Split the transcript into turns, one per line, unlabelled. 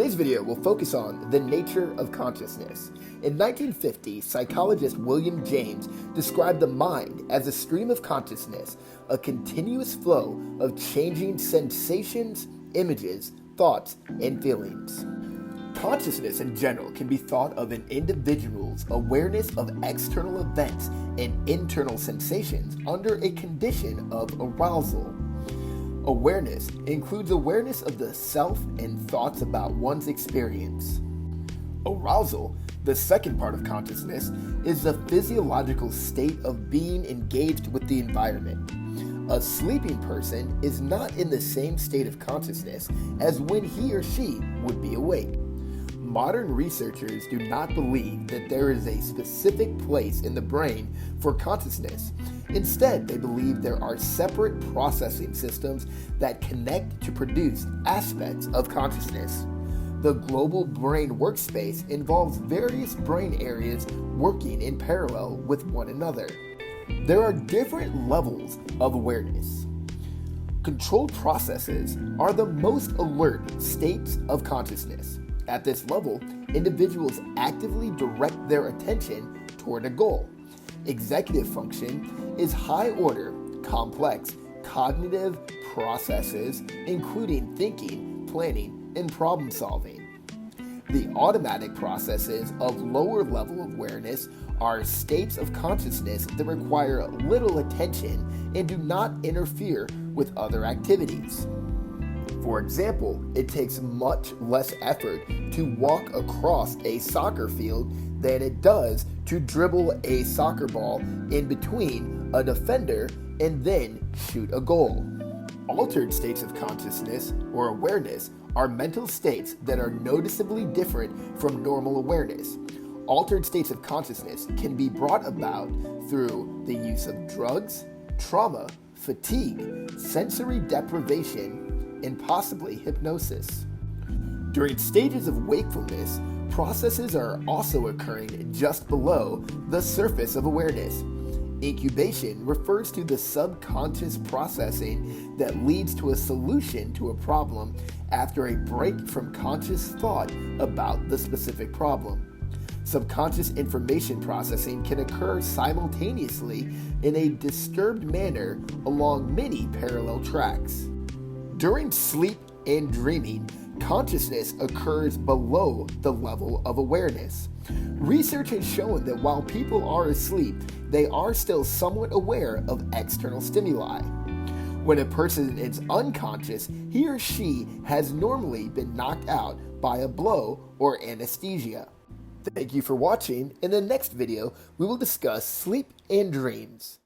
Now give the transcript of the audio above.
Today's video will focus on the nature of consciousness. In 1950, psychologist William James described the mind as a stream of consciousness, a continuous flow of changing sensations, images, thoughts, and feelings. Consciousness in general can be thought of an individual's awareness of external events and internal sensations under a condition of arousal. Awareness includes awareness of the self and thoughts about one's experience. Arousal, the second part of consciousness, is the physiological state of being engaged with the environment. A sleeping person is not in the same state of consciousness as when he or she would be awake. Modern researchers do not believe that there is a specific place in the brain for consciousness. Instead, they believe there are separate processing systems that connect to produce aspects of consciousness. The global brain workspace involves various brain areas working in parallel with one another. There are different levels of awareness. Controlled processes are the most alert states of consciousness. At this level, individuals actively direct their attention toward a goal. Executive function is high-order, complex, cognitive processes, including thinking, planning, and problem-solving. The automatic processes of lower-level awareness are states of consciousness that require little attention and do not interfere with other activities. For example, it takes much less effort to walk across a soccer field than it does to dribble a soccer ball in between a defender and then shoot a goal. Altered states of consciousness or awareness are mental states that are noticeably different from normal awareness. Altered states of consciousness can be brought about through the use of drugs, trauma, fatigue, sensory deprivation, and possibly hypnosis. During stages of wakefulness, processes are also occurring just below the surface of awareness. Incubation refers to the subconscious processing that leads to a solution to a problem after a break from conscious thought about the specific problem. Subconscious information processing can occur simultaneously in a disturbed manner along many parallel tracks. During sleep and dreaming, consciousness occurs below the level of awareness. Research has shown that while people are asleep, they are still somewhat aware of external stimuli. When a person is unconscious, he or she has normally been knocked out by a blow or anesthesia. Thank you for watching. In the next video, we will discuss sleep and dreams.